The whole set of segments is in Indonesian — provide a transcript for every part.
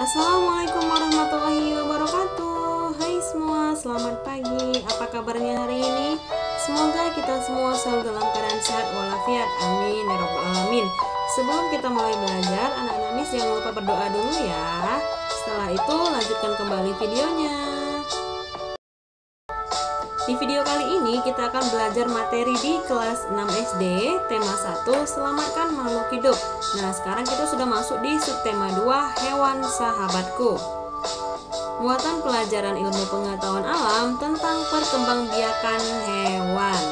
Assalamualaikum warahmatullahi wabarakatuh. Hai semua, selamat pagi. Apa kabarnya hari ini? Semoga kita semua selalu dalam keadaan sehat walafiat. Amin ya rabbal alamin. Sebelum kita mulai belajar, anak-anak Miss jangan lupa berdoa dulu ya. Setelah itu lanjutkan kembali videonya. Di video kali ini kita akan belajar materi di kelas 6 SD, tema 1, selamatkan makhluk hidup. Nah, sekarang kita sudah masuk di subtema 2, hewan sahabatku. Muatan pelajaran ilmu pengetahuan alam tentang perkembangbiakan hewan.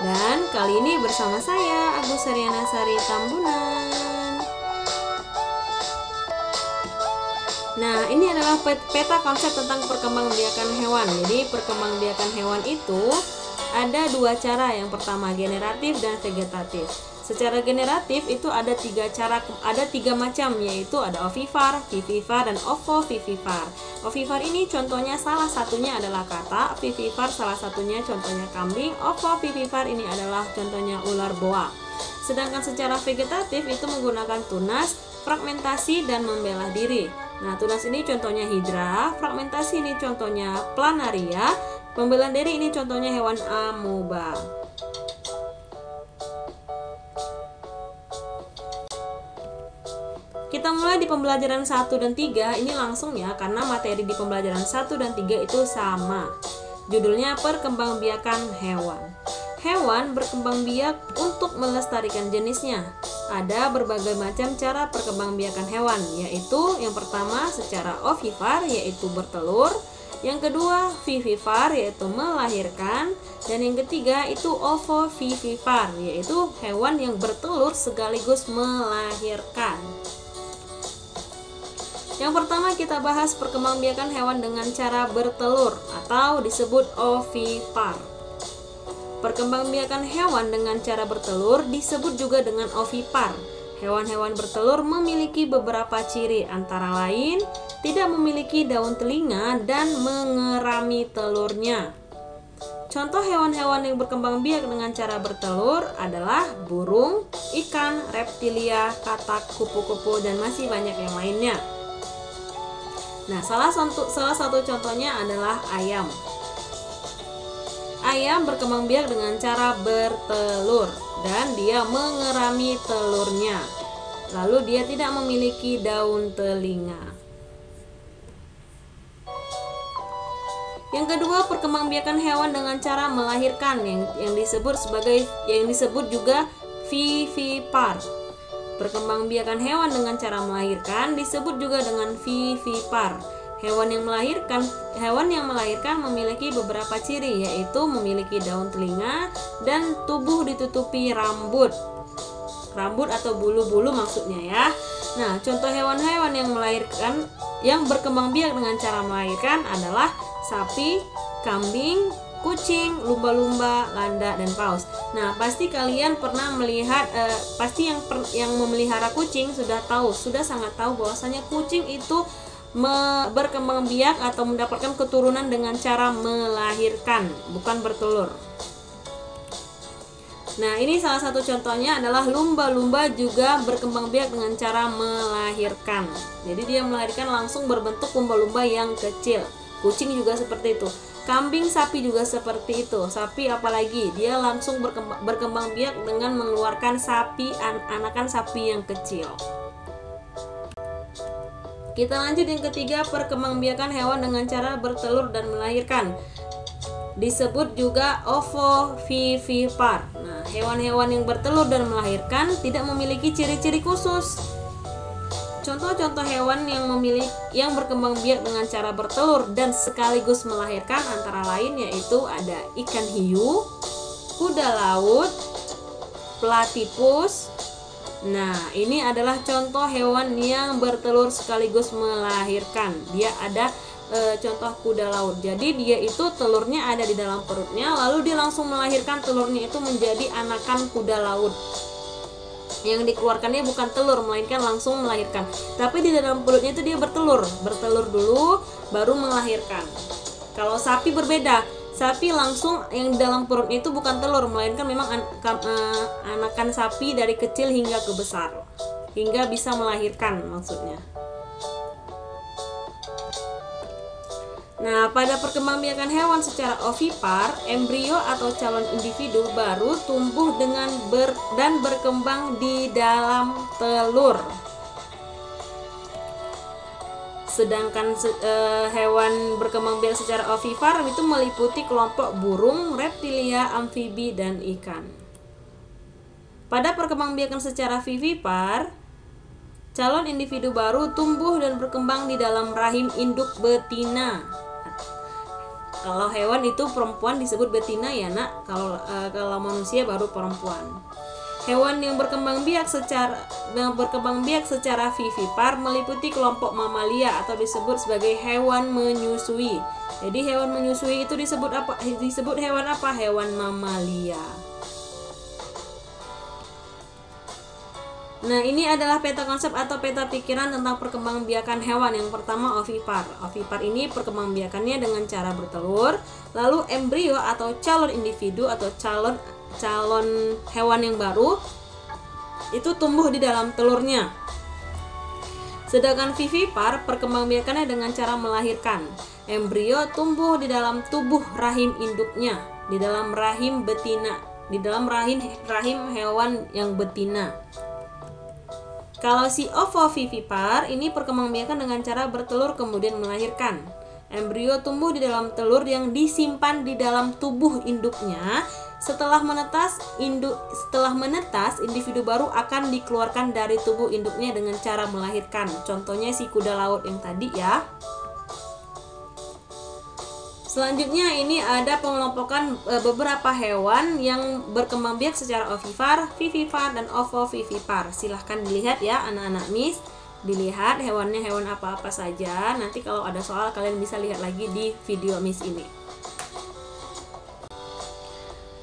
Dan kali ini bersama saya, Agus Haryana Sari Tambunan. Nah, ini adalah peta konsep tentang perkembangbiakan hewan. Jadi, perkembangbiakan hewan itu ada dua cara. Yang pertama generatif dan vegetatif. Secara generatif itu ada tiga macam, yaitu ada ovipar, vivipar, dan ovovivipar. Ovipar ini contohnya salah satunya adalah katak, vivipar salah satunya contohnya kambing, ovovivipar ini adalah contohnya ular boa. Sedangkan secara vegetatif itu menggunakan tunas, fragmentasi, dan membelah diri. Nah, tunas ini contohnya hidra, fragmentasi ini contohnya planaria, pembelahan diri ini contohnya hewan amoeba. Kita mulai di pembelajaran 1 dan 3, ini langsung ya, karena materi di pembelajaran 1 dan 3 itu sama. Judulnya perkembangbiakan hewan. Hewan berkembang biak untuk melestarikan jenisnya. Ada berbagai macam cara perkembangbiakan hewan, yaitu yang pertama secara ovipar, yaitu bertelur. Yang kedua vivipar, yaitu melahirkan. Dan yang ketiga itu ovovivipar, yaitu hewan yang bertelur sekaligus melahirkan. Yang pertama kita bahas perkembangbiakan hewan dengan cara bertelur atau disebut ovipar. Perkembangbiakan hewan dengan cara bertelur disebut juga dengan ovipar. Hewan-hewan bertelur memiliki beberapa ciri, antara lain tidak memiliki daun telinga dan mengerami telurnya. Contoh hewan-hewan yang berkembang biak dengan cara bertelur adalah burung, ikan, reptilia, katak, kupu-kupu, dan masih banyak yang lainnya. Nah, salah satu contohnya adalah ayam. Ayam berkembang biak dengan cara bertelur dan dia mengerami telurnya. Lalu dia tidak memiliki daun telinga. Yang kedua, perkembangbiakan hewan dengan cara melahirkan yang disebut juga vivipar. Perkembangbiakan hewan dengan cara melahirkan disebut juga dengan vivipar. Hewan yang melahirkan memiliki beberapa ciri, yaitu memiliki daun telinga dan tubuh ditutupi rambut atau bulu-bulu maksudnya ya. Nah, contoh hewan-hewan yang berkembang biak dengan cara melahirkan adalah sapi, kambing, kucing, lumba-lumba, landak, dan paus. Nah, pasti kalian pernah melihat, yang memelihara kucing sudah sangat tahu bahwasanya kucing itu berkembang biak atau mendapatkan keturunan dengan cara melahirkan, bukan bertelur. Nah, ini salah satu contohnya adalah lumba-lumba juga berkembang biak dengan cara melahirkan. Jadi dia melahirkan langsung berbentuk lumba-lumba yang kecil. Kucing juga seperti itu. Kambing, sapi juga seperti itu. Sapi apalagi dia langsung berkembang biak dengan mengeluarkan anakan sapi yang kecil. Kita lanjut yang ketiga, perkembangbiakan hewan dengan cara bertelur dan melahirkan. Disebut juga ovovivipar. Nah, hewan-hewan yang bertelur dan melahirkan tidak memiliki ciri-ciri khusus. Contoh-contoh hewan yang berkembang biak dengan cara bertelur dan sekaligus melahirkan antara lain yaitu ada ikan hiu, kuda laut, platypus. Nah, ini adalah contoh hewan yang bertelur sekaligus melahirkan. Dia ada contoh kuda laut. Jadi dia itu telurnya ada di dalam perutnya, lalu dia langsung melahirkan telurnya itu menjadi anakan kuda laut. Yang dikeluarkannya bukan telur, melainkan langsung melahirkan. Tapi di dalam perutnya itu dia bertelur dulu, baru melahirkan. Kalau sapi berbeda. Sapi langsung yang dalam perutnya itu bukan telur, melainkan memang anakan sapi dari kecil hingga ke besar, hingga bisa melahirkan maksudnya. Nah, pada perkembangbiakan hewan secara ovipar, embrio atau calon individu baru tumbuh dengan dan berkembang di dalam telur. Sedangkan hewan berkembang biak secara ovipar itu meliputi kelompok burung, reptilia, amfibi, dan ikan. Pada perkembangbiakan secara vivipar, calon individu baru tumbuh dan berkembang di dalam rahim induk betina. Kalau hewan itu perempuan disebut betina ya nak. Kalau manusia baru perempuan. Hewan yang berkembang biak secara vivipar meliputi kelompok mamalia atau disebut sebagai hewan menyusui. Jadi hewan menyusui itu disebut apa? Disebut hewan apa? Hewan mamalia. Nah, ini adalah peta konsep atau peta pikiran tentang perkembangbiakan hewan. Yang pertama ovipar. Ovipar ini perkembangbiakannya dengan cara bertelur. Lalu embrio atau calon individu atau calon hewan yang baru itu tumbuh di dalam telurnya. Sedangkan vivipar perkembangbiakannya dengan cara melahirkan. Embrio tumbuh di dalam tubuh rahim induknya, di dalam rahim betina, di dalam rahim hewan yang betina. Kalau si ovovivipar ini perkembangbiakan dengan cara bertelur kemudian melahirkan. Embrio tumbuh di dalam telur yang disimpan di dalam tubuh induknya. Setelah menetas, individu baru akan dikeluarkan dari tubuh induknya dengan cara melahirkan. Contohnya si kuda laut yang tadi ya. Selanjutnya ini ada pengelompokan beberapa hewan yang berkembang biak secara ovipar, vivipar, dan ovovivipar. Silahkan dilihat ya anak-anak Miss. Dilihat hewannya hewan apa-apa saja. Nanti kalau ada soal kalian bisa lihat lagi di video Miss ini.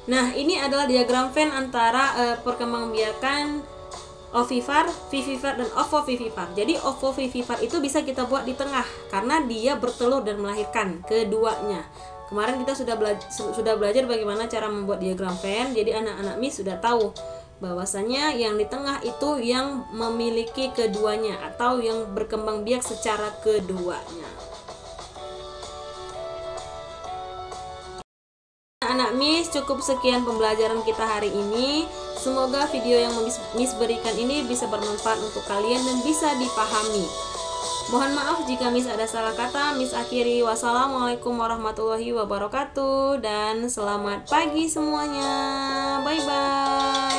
Nah, ini adalah diagram Venn antara perkembangbiakan ovipar, vivipar, dan ovovivipar. Jadi ovovivipar itu bisa kita buat di tengah karena dia bertelur dan melahirkan keduanya. Kemarin kita sudah belajar bagaimana cara membuat diagram Venn. Jadi anak-anak Miss sudah tahu bahwasanya yang di tengah itu yang memiliki keduanya atau yang berkembang biak secara keduanya. Anak Miss, cukup sekian pembelajaran kita hari ini. Semoga video yang Miss berikan ini bisa bermanfaat untuk kalian dan bisa dipahami. Mohon maaf jika Miss ada salah kata. Miss akhiri. Wassalamualaikum warahmatullahi wabarakatuh dan selamat pagi semuanya. Bye bye.